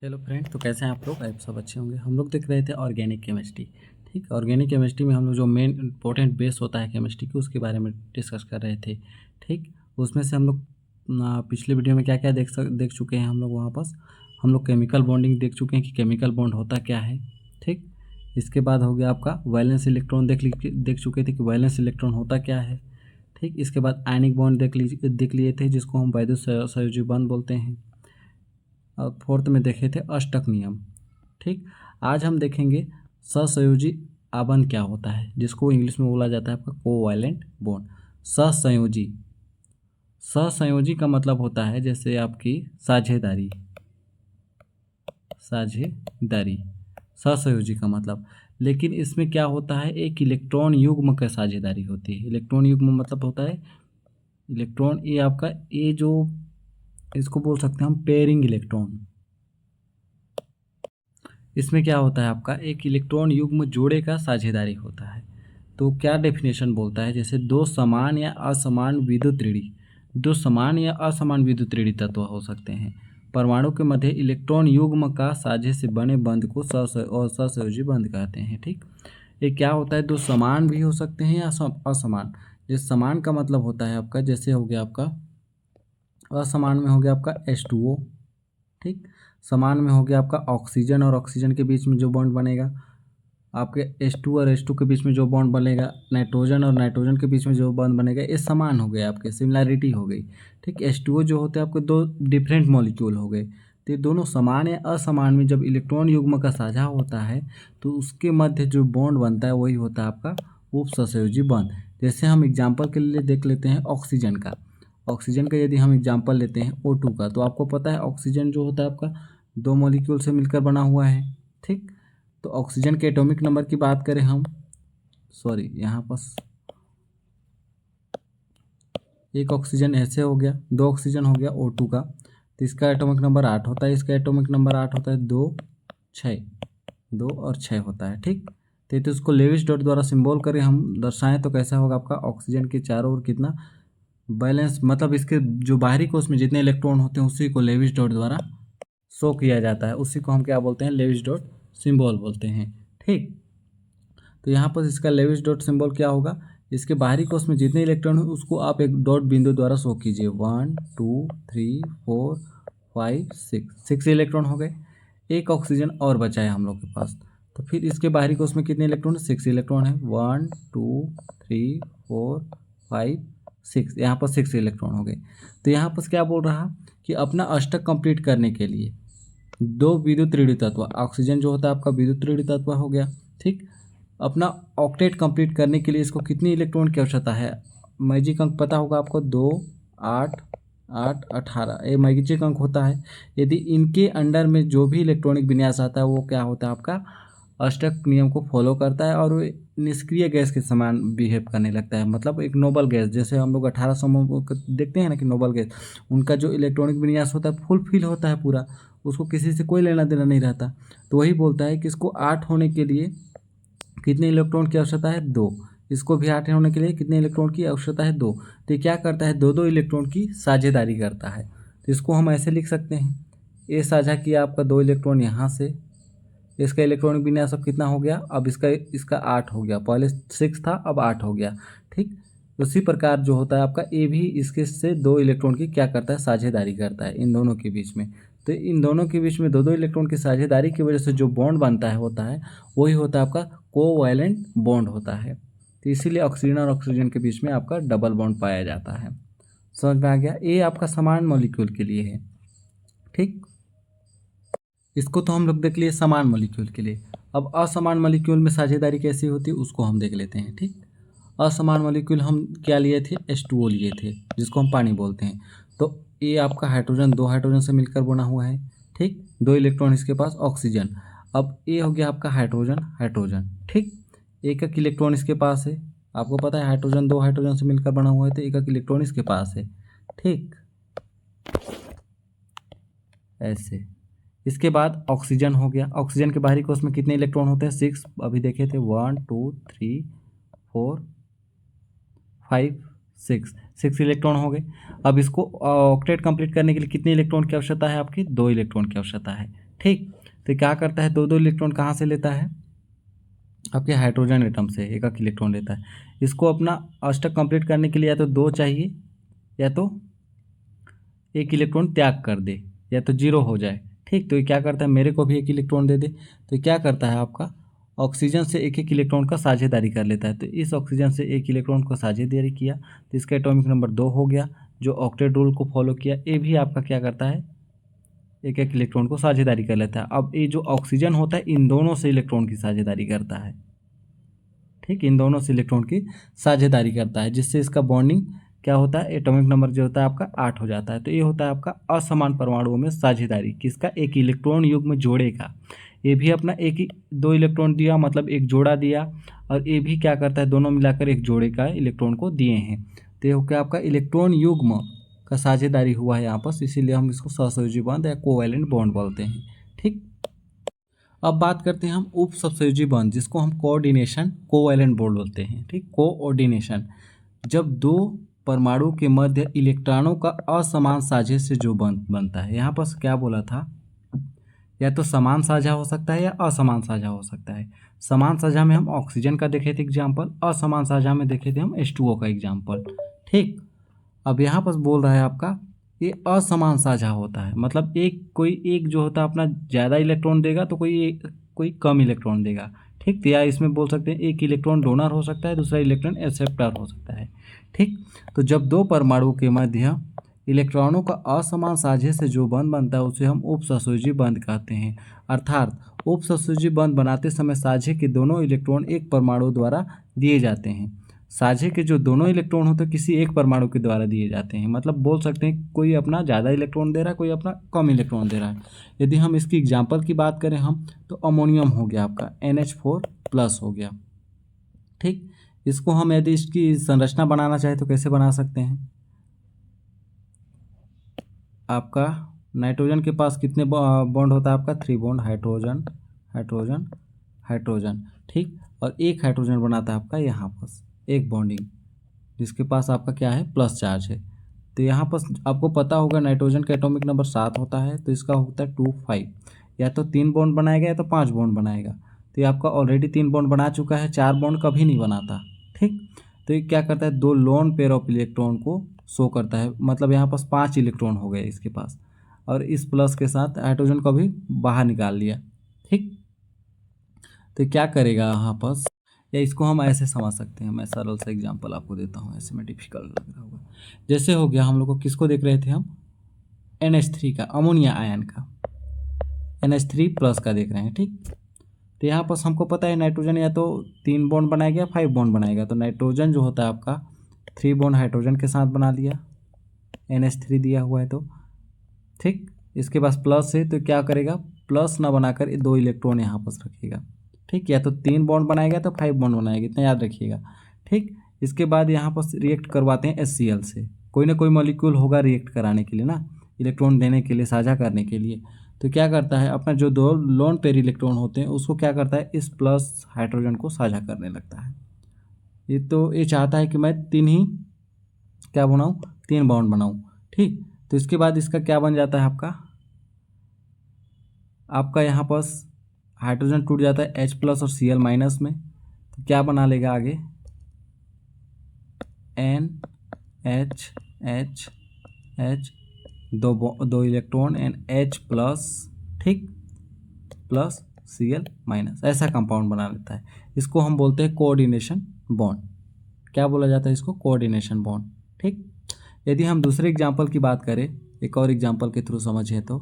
Hello friend, तो कैसे हैं आप लोग? आप सब अच्छे होंगे। हम लोग देख रहे थे ऑर्गेनिक केमिस्ट्री। ठीक, ऑर्गेनिक केमिस्ट्री में हम लोग जो मेन इंपॉर्टेंट बेस होता है केमिस्ट्री की, उसके बारे में डिस्कस कर रहे थे। ठीक, उसमें से हम लोग पिछले वीडियो में क्या क्या देख चुके हैं। हम लोग वहाँ पास हम लोग केमिकल बॉन्डिंग देख चुके हैं कि केमिकल बॉन्ड होता क्या है। ठीक, इसके बाद हो गया आपका वैलेंस इलेक्ट्रॉन देख चुके थे कि वैलेंस इलेक्ट्रॉन होता क्या है। ठीक, इसके बाद आयनिक बॉन्ड देख लिए थे, जिसको हम वैद्युत सहयोजी बंध बोलते हैं। और फोर्थ में देखे थे अष्टक नियम। ठीक, आज हम देखेंगे सहसंयोजी आबंध क्या होता है, जिसको इंग्लिश में बोला जाता है आपका कोवैलेंट बॉन्ड। सहसंयोजी सहसंयोजी का मतलब होता है जैसे आपकी साझेदारी। साझेदारी सहसंयोजी का मतलब, लेकिन इसमें क्या होता है, एक इलेक्ट्रॉन युग्म का साझेदारी होती है। इलेक्ट्रॉन युग्म मतलब होता है इलेक्ट्रॉन, ये आपका ये जो इसको बोल सकते हैं हम पेयरिंग इलेक्ट्रॉन। इसमें क्या होता है आपका, एक इलेक्ट्रॉन युग्म जोड़े का साझेदारी होता है। तो क्या डेफिनेशन बोलता है, जैसे दो समान या असमान विद्युत ऋणी, दो समान या असमान विद्युत ऋणी तत्व हो सकते हैं। परमाणु के मध्य इलेक्ट्रॉन युग्म का साझे से बने बंध को सहसंयोजी बंध कहते हैं। ठीक, ये क्या होता है, दो समान भी हो सकते हैं या असमान। जैसे समान का मतलब होता है आपका, जैसे हो गया आपका असमान में हो गया आपका H2O। ठीक, समान में हो गया आपका ऑक्सीजन और ऑक्सीजन के बीच में जो बॉन्ड बनेगा, आपके H2 और H2 के बीच में जो बॉन्ड बनेगा, नाइट्रोजन और नाइट्रोजन के बीच में जो बॉन्ड बनेगा, ये समान हो गए, आपके सिमिलैरिटी हो गई। ठीक, H2O जो होते हैं आपके दो डिफरेंट मॉलिक्यूल हो गए। तो ये दोनों समान या असमान में जब इलेक्ट्रॉन युग्म का साझा होता है तो उसके मध्य जो बॉन्ड बनता है वही होता है आपका उपसहसंयोजी बॉन्ड। जैसे हम एग्जाम्पल के लिए देख लेते हैं ऑक्सीजन का। ऑक्सीजन का यदि हम एग्जाम्पल लेते हैं O2 का, तो आपको पता है ऑक्सीजन जो होता है आपका दो मॉलिक्यूल से मिलकर बना हुआ है। ठीक, तो ऑक्सीजन के एटॉमिक नंबर की बात करें हम, सॉरी यहाँ पास एक ऑक्सीजन ऐसे हो गया, दो ऑक्सीजन हो गया O2 का, तो इसका एटॉमिक नंबर 8 होता है, इसका एटॉमिक नंबर 8 होता है, 2 6, 2 और 6 होता है। ठीक, तो इसको लेविस डॉट द्वारा सिंबल करें हम दर्शाएं तो कैसा होगा आपका, ऑक्सीजन के चारों ओर कितना बैलेंस, मतलब इसके जो बाहरी कोश में जितने इलेक्ट्रॉन होते हैं उसी को लेविस डॉट द्वारा शो किया जाता है, उसी को हम क्या बोलते हैं, लेविस डॉट सिंबल बोलते हैं। ठीक, तो यहाँ पर इसका लेविस डॉट सिंबल क्या होगा, इसके बाहरी कोश में जितने इलेक्ट्रॉन हो उसको आप एक डॉट बिंदु द्वारा शो कीजिए। 1 2 3 4 5 6 इलेक्ट्रॉन हो गए। एक ऑक्सीजन और बचा है हम लोग के पास, तो फिर इसके बाहरी कोश में कितने इलेक्ट्रॉन है, 6 इलेक्ट्रॉन है। 1 2 3 4 5 6, यहाँ पर 6 इलेक्ट्रॉन हो गए। तो यहाँ पर क्या बोल रहा कि अपना अष्टक कंप्लीट करने के लिए दो विद्युत ऋणात्मक तत्व, ऑक्सीजन जो होता है आपका विद्युत ऋणात्मक तत्व हो गया। ठीक, अपना ऑक्टेट कंप्लीट करने के लिए इसको कितनी इलेक्ट्रॉन की आवश्यकता है, मैजिक अंक पता होगा आपको, 2 8 8 18, ये मैजिक अंक होता है। यदि इनके अंडर में जो भी इलेक्ट्रॉनिक विन्यास आता है वो क्या होता है आपका अष्टक नियम को फॉलो करता है, और वो निष्क्रिय गैस के समान बिहेव करने लगता है। मतलब एक नोबल गैस, जैसे हम लोग 18 समूह को देखते हैं ना कि नोबल गैस, उनका जो इलेक्ट्रॉनिक विन्यास होता है फुल फिल होता है पूरा, उसको किसी से कोई लेना देना नहीं रहता। तो वही बोलता है कि इसको 8 होने के लिए कितने इलेक्ट्रॉन की आवश्यकता है, 2। इसको भी 8 होने के लिए कितने इलेक्ट्रॉन की आवश्यकता है, 2। तो ये क्या करता है, दो दो इलेक्ट्रॉन की साझेदारी करता है। तो इसको हम ऐसे लिख सकते हैं, ये साझा किया आपका 2 इलेक्ट्रॉन यहाँ से, इसका इलेक्ट्रॉनिक विन्यास अब कितना हो गया, अब इसका इसका 8 हो गया, पहले 6 था अब 8 हो गया। ठीक, उसी प्रकार जो होता है आपका ये भी इसके से 2 इलेक्ट्रॉन की क्या करता है, साझेदारी करता है इन दोनों के बीच में। तो इन दोनों के बीच में दो दो इलेक्ट्रॉन की साझेदारी की वजह से जो बॉन्ड बनता है वही होता है आपका कोवैलेंट बॉन्ड होता है। तो इसीलिए ऑक्सीजन और ऑक्सीजन के बीच में आपका डबल बॉन्ड पाया जाता है। समझ में आ गया, ये आपका समान मॉलिक्यूल के लिए है। ठीक, इसको तो हम लोग देख लिए समान मॉलिक्यूल के लिए। अब असमान मॉलिक्यूल में साझेदारी कैसी होती है उसको हम देख लेते हैं। ठीक, असमान मॉलिक्यूल हम क्या लिए थे, H2O लिए थे, जिसको हम पानी बोलते हैं। तो ये आपका हाइड्रोजन, दो हाइड्रोजन से मिलकर बना हुआ है। ठीक, 2 इलेक्ट्रॉन इसके पास ऑक्सीजन। अब ये हो गया आपका हाइड्रोजन हाइड्रोजन। ठीक, एक एक इलेक्ट्रॉन इसके पास है, आपको पता है हाइड्रोजन 2 हाइड्रोजन से मिलकर बना हुआ है, तो एक एक इलेक्ट्रॉन इसके पास है। ठीक, ऐसे इसके बाद ऑक्सीजन हो गया। ऑक्सीजन के बाहरी कोश में कितने इलेक्ट्रॉन होते हैं, 6, अभी देखे थे, 1 2 3 4 5 6 इलेक्ट्रॉन हो गए। अब इसको ऑक्टेट कंप्लीट करने के लिए कितने इलेक्ट्रॉन की आवश्यकता है आपकी, 2 इलेक्ट्रॉन की आवश्यकता है। ठीक। तो क्या करता है, दो दो इलेक्ट्रॉन कहाँ से लेता है, आपके हाइड्रोजन एटम से एक एक इलेक्ट्रॉन लेता है। इसको अपना अष्टक कंप्लीट करने के लिए या तो दो चाहिए या तो एक इलेक्ट्रॉन त्याग कर दे या तो जीरो हो जाए। ठीक, तो ये क्या करता है, मेरे को भी एक इलेक्ट्रॉन दे दे, तो ये क्या करता है आपका ऑक्सीजन से एक एक इलेक्ट्रॉन का साझेदारी कर लेता है। तो इस ऑक्सीजन से एक इलेक्ट्रॉन को साझेदारी किया तो इसका एटॉमिक नंबर 2 हो गया, जो ऑक्टेट रूल को फॉलो किया। ये भी आपका क्या करता है, एक एक इलेक्ट्रॉन को साझेदारी कर लेता है। अब ये जो ऑक्सीजन होता है इन दोनों से इलेक्ट्रॉन की साझेदारी करता है। ठीक, इन दोनों से इलेक्ट्रॉन की साझेदारी करता है, जिससे इसका बॉन्डिंग क्या होता है, एटॉमिक नंबर जो होता है आपका 8 हो जाता है। तो ये होता है आपका असमान परमाणुओं में साझेदारी किसका, एक इलेक्ट्रॉन युग्म जोड़े का। ये भी अपना एक ही दो इलेक्ट्रॉन दिया, मतलब एक जोड़ा दिया, और ये भी क्या करता है, दोनों मिलाकर एक जोड़े का इलेक्ट्रॉन को दिए हैं। तो ये हो गया आपका इलेक्ट्रॉन युग्म का साझेदारी हुआ है यहाँ पर, इसीलिए हम इसको सहसंयोजी बॉन्ड या कोवैलेंट बॉन्ड बोलते हैं। ठीक, अब बात करते हैं हम उप सहसंयोजी बॉन्ड, जिसको हम कोऑर्डिनेशन कोवैलेंट बॉन्ड बोलते हैं। ठीक, कोऑर्डिनेशन, जब दो परमाणु के मध्य इलेक्ट्रॉनों का असमान साझे से जो बंध बनता है। यहाँ पर क्या बोला था, या तो समान साझा हो सकता है या असमान साझा हो सकता है। समान साझा में हम ऑक्सीजन का देखे थे एग्जाम्पल, असमान साझा में देखे थे हम H2O का एग्जाम्पल। ठीक, अब यहाँ पर बोल रहा है आपका ये असमान साझा होता है, मतलब एक जो होता है अपना ज़्यादा इलेक्ट्रॉन देगा तो कोई कम इलेक्ट्रॉन देगा। ठीक, तो या इसमें बोल सकते हैं एक इलेक्ट्रॉन डोनर हो सकता है, दूसरा इलेक्ट्रॉन एक्सेप्टर हो सकता है। ठीक, तो जब दो परमाणु के मध्य इलेक्ट्रॉनों का असमान साझे से जो बंध बनता है उसे हम उपसहसंयोजी बंध कहते हैं। अर्थात उपसहसंयोजी बंध बनाते समय साझे के दोनों इलेक्ट्रॉन एक परमाणु द्वारा दिए जाते हैं। साझे के जो दोनों इलेक्ट्रॉन होते हैं किसी एक परमाणु के द्वारा दिए जाते हैं, मतलब बोल सकते हैं कोई अपना ज़्यादा इलेक्ट्रॉन दे रहा है, कोई अपना कम इलेक्ट्रॉन दे रहा है। यदि हम इसकी एग्जाम्पल की बात करें हम, तो अमोनियम हो गया आपका NH4+ हो गया। ठीक, इसको हम यदि इसकी संरचना बनाना चाहें तो कैसे बना सकते हैं, आपका नाइट्रोजन के पास कितने बॉन्ड होता है आपका, 3 बॉन्ड, हाइड्रोजन हाइड्रोजन हाइड्रोजन। ठीक, और एक हाइड्रोजन बनाता है आपका यहाँ पर एक बॉन्डिंग, जिसके पास आपका क्या है, प्लस चार्ज है। तो यहाँ पर आपको पता होगा नाइट्रोजन का एटॉमिक नंबर 7 होता है, तो इसका होता है 2 5, या तो 3 बॉन्ड बनाएगा या तो 5 बॉन्ड बनाएगा। तो ये आपका ऑलरेडी 3 बॉन्ड बना चुका है, 4 बॉन्ड कभी नहीं बनाता। ठीक, तो ये क्या करता है, 2 लोन पेयर ऑफ इलेक्ट्रॉन को शो करता है, मतलब यहाँ पास 5 इलेक्ट्रॉन हो गए इसके पास, और इस प्लस के साथ हाइड्रोजन को भी बाहर निकाल लिया। ठीक, तो क्या करेगा यहाँ पर, या इसको हम ऐसे समझ सकते हैं, मैं सरल सा एग्जांपल आपको देता हूँ, ऐसे में डिफिकल्ट लग रहा होगा। जैसे हो गया, हम लोग को किसको देख रहे थे हम, NH3 का, अमोनिया आयन का, NH3+ का देख रहे हैं। ठीक, तो यहाँ पर हमको पता है नाइट्रोजन या तो 3 बॉन्ड बनाएगा या 5 बॉन्ड बनाएगा। तो नाइट्रोजन जो होता है आपका 3 बॉन्ड हाइड्रोजन के साथ बना लिया, NH3 दिया हुआ है तो। ठीक, इसके पास प्लस है तो क्या करेगा, प्लस ना बनाकर 2 इलेक्ट्रॉन यहाँ पर रखेगा। ठीक, या तो 3 बॉन्ड बनाएगा तो 5 बॉन्ड बनाएगा, इतना याद रखिएगा। ठीक, इसके बाद यहाँ पर रिएक्ट करवाते हैं HCl से, कोई ना कोई मॉलिक्यूल होगा रिएक्ट कराने के लिए ना, इलेक्ट्रॉन देने के लिए, साझा करने के लिए। तो क्या करता है, अपना जो 2 लोन पेयर इलेक्ट्रॉन होते हैं उसको क्या करता है, इस प्लस हाइड्रोजन को साझा करने लगता है। ये चाहता है कि मैं 3 ही क्या बनाऊँ, 3 बॉन्ड बनाऊँ। ठीक, तो इसके बाद इसका क्या बन जाता है, आपका यहाँ पर हाइड्रोजन टूट जाता है H+ और Cl- में, तो क्या बना लेगा आगे, NH दो इलेक्ट्रॉन NH+, ठीक, प्लस Cl-, ऐसा कंपाउंड बना लेता है। इसको हम बोलते हैं कोऑर्डिनेशन बॉन्ड। क्या बोला जाता है इसको, कोऑर्डिनेशन बॉन्ड। ठीक, यदि हम दूसरे एग्जाम्पल की बात करें, एक और एग्जाम्पल के थ्रू समझे, तो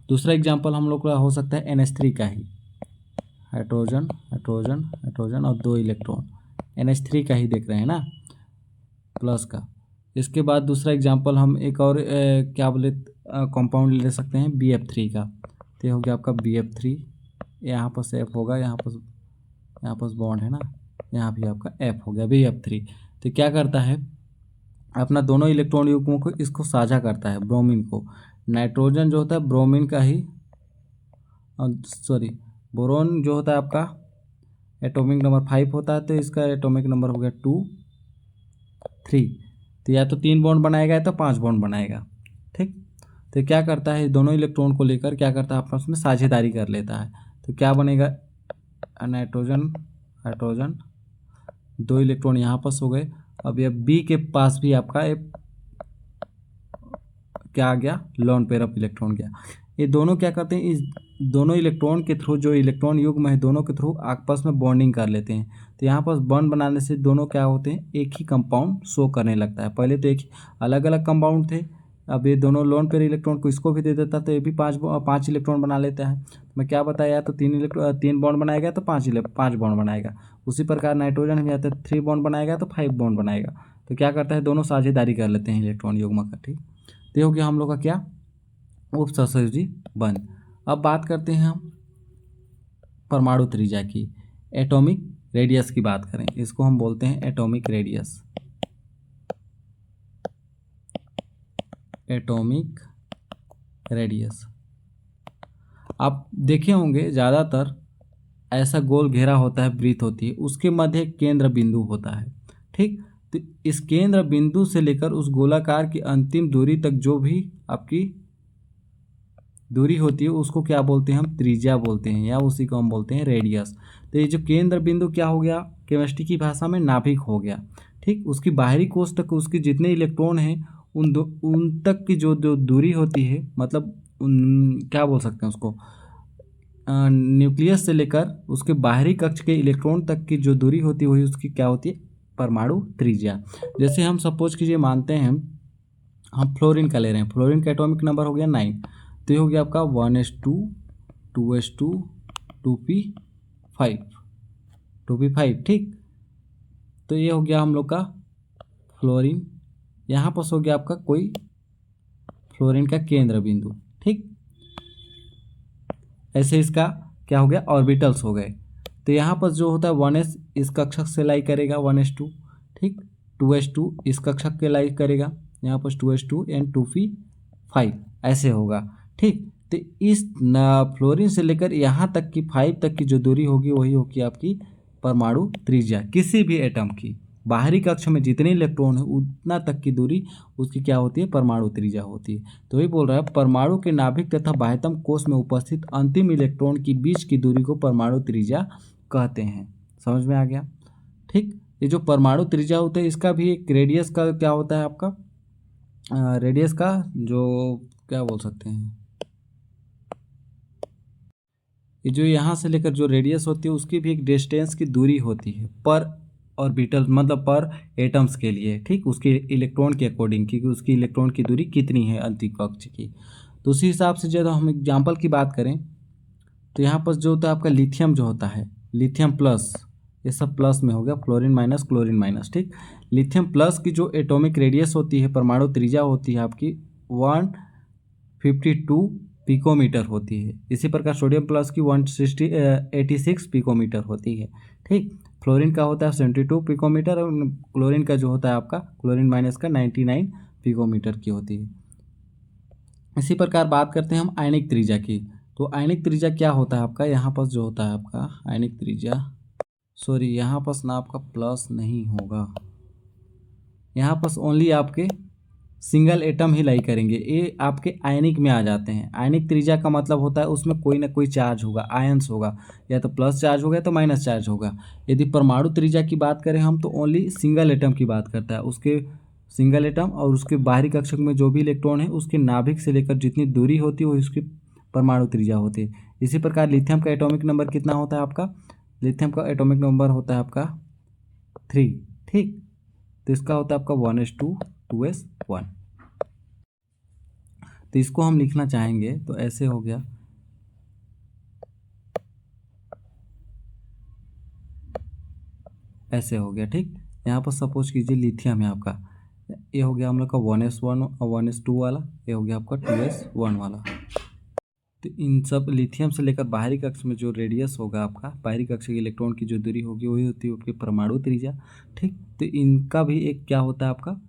दूसरा एग्जाम्पल हम लोग का हो सकता है NH3 का ही, हाइड्रोजन हाइड्रोजन हाइड्रोजन और 2 इलेक्ट्रॉन, NH3 का ही देख रहे हैं ना, प्लस का। इसके बाद दूसरा एग्जाम्पल हम एक और क्या बोले कंपाउंड ले सकते हैं, BF3 का। तो ये हो गया आपका BF3, यहाँ पर F होगा, यहाँ पर बॉन्ड है ना, यहाँ भी आपका F हो गया, BF3। तो क्या करता है, अपना दोनों इलेक्ट्रॉन युग्मों को इसको साझा करता है, ब्रोमीन को। नाइट्रोजन जो होता है ब्रोमीन का ही, बोरोन जो होता है आपका एटॉमिक नंबर 5 होता है, तो इसका एटॉमिक नंबर हो गया 2 3। तो या तो 3 बॉन्ड बनाएगा या तो 5 बॉन्ड बनाएगा। ठीक, तो क्या करता है, दोनों इलेक्ट्रॉन को लेकर क्या करता है, आपस में साझेदारी कर लेता है। तो क्या बनेगा, नाइट्रोजन हाइड्रोजन, 2 इलेक्ट्रॉन यहाँ पास हो गए। अब ये बी के पास भी आपका एक क्या आ गया, लोन पेयर ऑफ इलेक्ट्रॉन गया। ये दोनों क्या करते हैं, इस दोनों इलेक्ट्रॉन के थ्रू, जो इलेक्ट्रॉन युग्म है दोनों के थ्रू आपस में बॉन्डिंग कर लेते हैं। तो यहाँ पर बॉन्ड बनाने से दोनों क्या होते हैं, एक ही कंपाउंड शो करने लगता है। पहले तो एक अलग अलग कंपाउंड थे, अब ये दोनों लोन पेयर इलेक्ट्रॉन को इसको भी दे देता तो ये भी पाँच इलेक्ट्रॉन बना लेता है। मैं क्या बताया, तो 3 बॉन्ड बनाएगा तो 5 बॉन्ड बनाएगा। उसी प्रकार नाइट्रोजन भी आता है, 3 बॉन्ड बनाएगा तो 5 बॉन्ड बनाएगा। तो क्या करता है, दोनों साझेदारी कर लेते हैं इलेक्ट्रॉन युग्म का। ठीक, तो हो गया हम लोग का क्या, उपसहसंयोजी बंध। अब बात करते हैं हम परमाणु त्रिज्या की, एटॉमिक रेडियस की बात करें, इसको हम बोलते हैं एटॉमिक रेडियस। एटॉमिक रेडियस आप देखे होंगे ज़्यादातर ऐसा गोल घेरा होता है, वृत्त होती है, उसके मध्य एक केंद्र बिंदु होता है। ठीक, तो इस केंद्र बिंदु से लेकर उस गोलाकार की अंतिम दूरी तक जो भी आपकी दूरी होती है उसको क्या बोलते हैं, हम त्रिज्या बोलते हैं, या उसी को हम बोलते हैं रेडियस। तो ये जो केंद्र बिंदु क्या हो गया, केमिस्ट्री की भाषा में नाभिक हो गया। ठीक, उसकी बाहरी कोश तक उसके जितने इलेक्ट्रॉन हैं उन तक की जो दूरी होती है, मतलब क्या बोल सकते हैं उसको, न्यूक्लियस से लेकर उसके बाहरी कक्ष के इलेक्ट्रॉन तक की जो दूरी होती है वही उसकी क्या होती है, परमाणु त्रिज्या। जैसे हम सपोज कीजिए मानते हैं हम फ्लोरीन का ले रहे हैं, फ्लोरीन का एटॉमिक नंबर हो गया 9, तो ये हो गया आपका 1s2 2s2 2p5 2p5। ठीक, तो ये हो गया हम लोग का फ्लोरीन। यहाँ पर हो गया आपका कोई फ्लोरीन का केंद्र बिंदु। ठीक, ऐसे इसका क्या हो गया, ऑर्बिटल्स हो गए। तो यहाँ पर जो होता है 1s इस कक्षक से लाई करेगा 1s2। ठीक, 2s2 इस कक्षक के लाई करेगा, यहाँ पर 2s2 एंड 2p5 ऐसे होगा। ठीक, तो इस फ्लोरीन से लेकर यहाँ तक की 5 तक की जो दूरी होगी वही होगी आपकी परमाणु त्रिज्या। किसी भी एटम की बाहरी कक्ष में जितने इलेक्ट्रॉन है उतना तक की दूरी उसकी क्या होती है, परमाणु त्रिज्या होती है। तो वही बोल रहा है, परमाणु के नाभिक तथा बाह्यतम कोश में उपस्थित अंतिम इलेक्ट्रॉन की बीच की दूरी को परमाणु त्रिज्या कहते हैं। समझ में आ गया। ठीक, ये जो परमाणु त्रिज्या होता है इसका भी एक रेडियस का क्या होता है आपका, रेडियस का जो क्या बोल सकते हैं, ये जो यहाँ से लेकर जो रेडियस होती है उसकी भी एक डिस्टेंस की दूरी होती है पर ऑर्बिटल, मतलब पर एटम्स के लिए। ठीक, उसके इलेक्ट्रॉन के अकॉर्डिंग, क्योंकि उसकी इलेक्ट्रॉन की दूरी कितनी है अंतिम कक्ष की। तो उसी हिसाब से जब हम एग्जाम्पल की बात करें तो यहाँ पर जो होता है आपका लिथियम जो होता है, लिथियम प्लस, ये सब प्लस में हो गया, फ्लोरीन माइनस क्लोरीन माइनस। ठीक, लिथियम प्लस की जो एटॉमिक रेडियस होती है, परमाणु त्रिज्या होती है आपकी 152 पिकोमीटर होती है। इसी प्रकार सोडियम प्लस की 186 पिकोमीटर होती है। ठीक, फ्लोरीन का होता है 72 पिकोमीटर और क्लोरीन का जो होता है आपका, क्लोरीन माइनस का 99 पिकोमीटर की होती है। इसी प्रकार बात करते हैं हम आयनिक त्रिज्या की। तो आयनिक त्रिज्या क्या होता है आपका, यहाँ पर जो होता है आपका आयनिक त्रिज्या, सॉरी यहाँ पर ना आपका प्लस नहीं होगा, यहाँ पर ओनली आपके सिंगल एटम ही लाई करेंगे, ये आपके आयनिक में आ जाते हैं। आयनिक त्रिज्या का मतलब होता है उसमें कोई ना कोई चार्ज होगा, आयंस होगा, या तो प्लस चार्ज होगा या तो माइनस चार्ज होगा। यदि परमाणु त्रिज्या की बात करें हम तो ओनली सिंगल एटम की बात करता है, उसके सिंगल एटम और उसके बाहरी कक्षक में जो भी इलेक्ट्रॉन है उसके नाभिक से लेकर जितनी दूरी होती है वो उसकी परमाणु त्रिज्या होती है। इसी प्रकार लिथियम का एटॉमिक नंबर कितना होता है आपका, लिथियम का एटॉमिक नंबर होता है आपका 3। ठीक, तो इसका होता है आपका 1s2 2s1। तो इसको हम लिखना चाहेंगे तो ऐसे हो गया, ऐसे हो गया। ठीक, यहाँ पर सपोज कीजिए लिथियम है आपका, ये हो गया हम लोग का 1s1 और 1s2 वाला, ये हो गया आपका 2s1 वाला। तो इन सब लिथियम से लेकर बाहरी कक्ष में जो रेडियस होगा आपका, बाहरी कक्ष के इलेक्ट्रॉन की जो दूरी होगी वही होती है आपकी परमाणु त्रिज्या। ठीक, तो इनका भी एक क्या होता है आपका,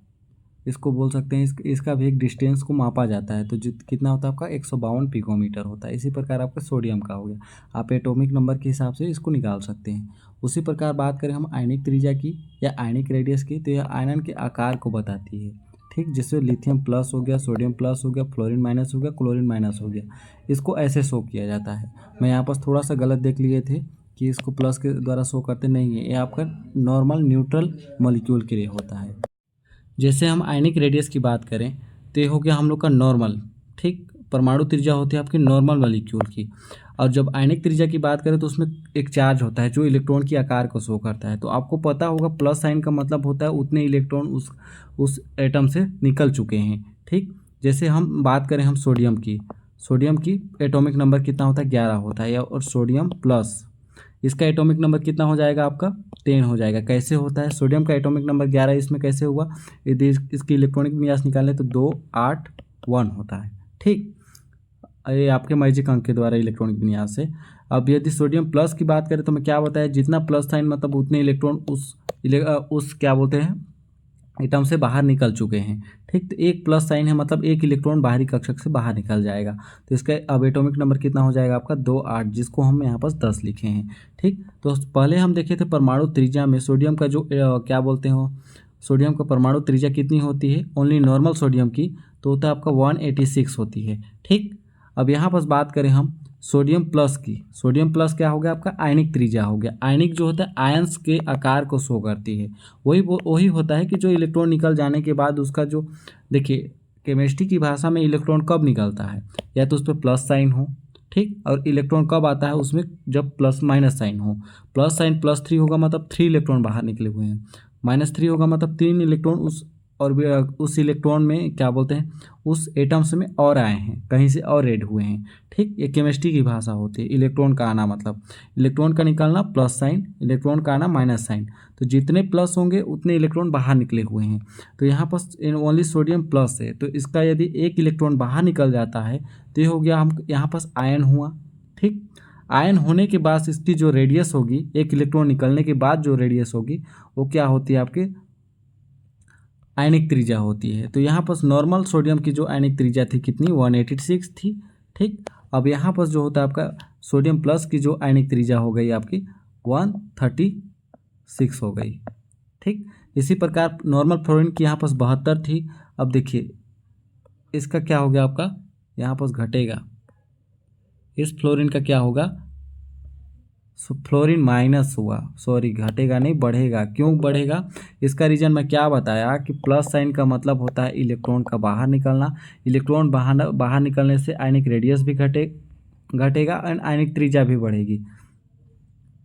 इसको बोल सकते हैं इसका भी एक डिस्टेंस को मापा जाता है। तो कितना होता है आपका 152 पिकोमीटर होता है। इसी प्रकार आपका सोडियम का हो गया, आप एटॉमिक नंबर के हिसाब से इसको निकाल सकते हैं। उसी प्रकार बात करें हम आयनिक त्रिज्या की या आयनिक रेडियस की, तो यह आयनन के आकार को बताती है। ठीक, जिससे लिथियम प्लस हो गया, सोडियम प्लस हो गया, फ्लोरीन माइनस हो गया, क्लोरीन माइनस हो गया। इसको ऐसे शो किया जाता है। मैं यहाँ पर थोड़ा सा गलत देख लिए थे कि इसको प्लस के द्वारा शो करते नहीं है, ये आपका नॉर्मल न्यूट्रल मॉलिक्यूल के लिए होता है। जैसे हम आयनिक रेडियस की बात करें तो ये हो गया हम लोग का नॉर्मल, ठीक, परमाणु त्रिज्या होती है आपकी नॉर्मल मॉलिक्यूल की। और जब आयनिक त्रिज्या की बात करें तो उसमें एक चार्ज होता है जो इलेक्ट्रॉन की आकार को शो करता है। तो आपको पता होगा प्लस साइन का मतलब होता है उतने इलेक्ट्रॉन उस एटम से निकल चुके हैं, ठीक। जैसे हम बात करें हम सोडियम की एटॉमिक नंबर कितना होता है, 11 होता है, और सोडियम प्लस इसका एटॉमिक नंबर कितना हो जाएगा आपका, 10 हो जाएगा। कैसे होता है, सोडियम का एटॉमिक नंबर 11, इसमें कैसे हुआ, यदि इसकी इलेक्ट्रॉनिक विन्यास निकालें तो 2 8 1 होता है, ठीक। ये आपके मैजिक अंक के द्वारा इलेक्ट्रॉनिक विन्यास है। अब यदि सोडियम प्लस की बात करें तो मैं क्या बताया, जितना प्लस साइन मतलब उतने इलेक्ट्रॉन उस क्या बोलते हैं एटम से बाहर निकल चुके हैं, ठीक। तो एक प्लस साइन है मतलब एक इलेक्ट्रॉन बाहरी कक्षक से बाहर निकल जाएगा। तो इसका अब एटॉमिक नंबर कितना हो जाएगा आपका, 2 8, जिसको हम यहाँ पर 10 लिखे हैं, ठीक। तो पहले हम देखे थे परमाणु त्रिज्या में सोडियम का जो क्या बोलते हो, सोडियम का परमाणु त्रिज्या कितनी होती है, ओनली नॉर्मल सोडियम की तो होता है आपका 186 होती है, ठीक। अब यहाँ पर बात करें हम सोडियम प्लस की, सोडियम प्लस क्या हो गया आपका, आयनिक त्रिज्या हो गया। आयनिक जो होता है आयंस के आकार को शो करती है, वही होता है कि जो इलेक्ट्रॉन निकल जाने के बाद उसका जो, देखिए केमिस्ट्री की भाषा में इलेक्ट्रॉन कब निकलता है, या तो उस पर प्लस साइन हो, ठीक, और इलेक्ट्रॉन कब आता है उसमें, जब प्लस माइनस साइन हो। प्लस साइन +3 होगा मतलब 3 इलेक्ट्रॉन बाहर निकले हुए हैं, -3 होगा मतलब 3 इलेक्ट्रॉन उस इलेक्ट्रॉन में क्या बोलते हैं, उस एटम्स में और आए हैं, कहीं से और ऐड हुए हैं, ठीक। ये केमिस्ट्री की भाषा होती है। इलेक्ट्रॉन का आना मतलब इलेक्ट्रॉन का निकलना प्लस साइन, इलेक्ट्रॉन का आना माइनस साइन। तो जितने प्लस होंगे उतने इलेक्ट्रॉन बाहर निकले हुए हैं। तो यहाँ पर ओनली सोडियम प्लस है, तो इसका यदि एक इलेक्ट्रॉन बाहर निकल जाता है तो ये हो गया हम यहाँ पर आयन हुआ, ठीक। आयन होने के बाद इसकी जो रेडियस होगी, एक इलेक्ट्रॉन निकलने के बाद जो रेडियस होगी वो क्या होती है आपके आयनिक त्रिज्या होती है। तो यहाँ पर नॉर्मल सोडियम की जो आयनिक त्रिज्या थी कितनी, 186 थी, ठीक। अब यहाँ पर जो होता है आपका सोडियम प्लस की जो आयनिक त्रिज्या हो गई आपकी 136 हो गई, ठीक। इसी प्रकार नॉर्मल फ्लोरीन की यहाँ पर 72 थी। अब देखिए इसका क्या हो गया आपका, यहाँ पर घटेगा, इस फ्लोरीन का क्या होगा, फ्लोरीन माइनस हुआ, सॉरी घटेगा नहीं बढ़ेगा। क्यों बढ़ेगा, इसका रीज़न मैं क्या बताया कि प्लस साइन का मतलब होता है इलेक्ट्रॉन का बाहर निकलना। इलेक्ट्रॉन बाहर निकलने से आयनिक रेडियस भी घटेगा एंड आयनिक त्रिज्या भी बढ़ेगी।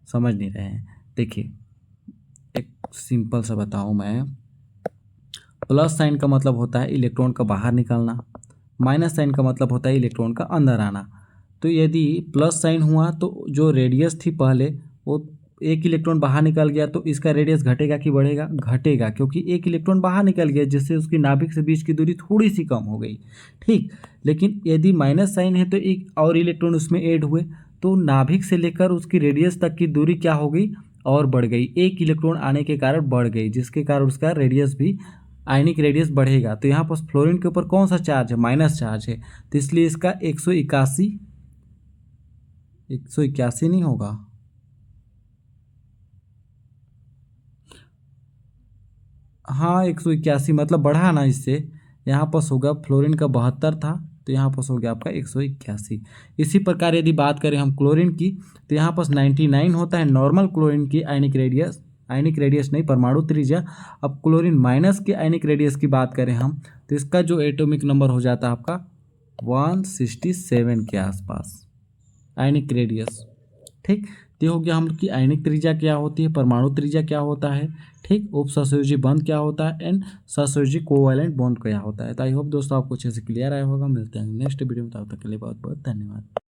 समझ नहीं रहे हैं, देखिए एक सिंपल सा बताऊँ मैं, प्लस साइन का मतलब होता है इलेक्ट्रॉन का बाहर निकलना, माइनस साइन का मतलब होता है इलेक्ट्रॉन का अंदर आना। तो यदि प्लस साइन हुआ तो जो रेडियस थी पहले वो एक इलेक्ट्रॉन बाहर निकल गया तो इसका रेडियस घटेगा कि बढ़ेगा, घटेगा, क्योंकि एक इलेक्ट्रॉन बाहर निकल गया जिससे उसकी नाभिक से बीच की दूरी थोड़ी सी कम हो गई, ठीक। लेकिन यदि माइनस साइन है तो एक और इलेक्ट्रॉन उसमें ऐड हुए तो नाभिक से लेकर उसकी रेडियस तक की दूरी क्या हो गई, और बढ़ गई। एक इलेक्ट्रॉन आने के कारण बढ़ गई, जिसके कारण उसका रेडियस भी आयनिक रेडियस बढ़ेगा। तो यहाँ पर फ्लोरीन के ऊपर कौन सा चार्ज है, माइनस चार्ज है, तो इसलिए इसका 181 नहीं होगा, हाँ 181 मतलब बढ़ा ना इससे, यहाँ पर होगा फ्लोरीन का 72 था तो यहाँ पर हो गया आपका 181। इसी प्रकार यदि बात करें हम क्लोरीन की तो यहाँ पर 99 होता है नॉर्मल क्लोरीन की आयनिक रेडियस नहीं, परमाणु त्रिज्या। अब क्लोरीन माइनस की आयनिक रेडियस की बात करें हम तो इसका जो एटॉमिक नंबर हो जाता है आपका 167 के आसपास आयनिक रेडियस, ठीक। तो हो गया हम लोग की आयनिक त्रिज्या क्या होती है, परमाणु त्रिज्या क्या होता है, ठीक। उपसहसंयोजी बंध क्या होता है एंड सहसंयोजी कोवैलेंट बॉन्ड क्या होता है। तो आई होप दोस्तों आपको अच्छे से क्लियर आया होगा। मिलते हैं नेक्स्ट वीडियो में, तब तक के लिए बहुत बहुत धन्यवाद।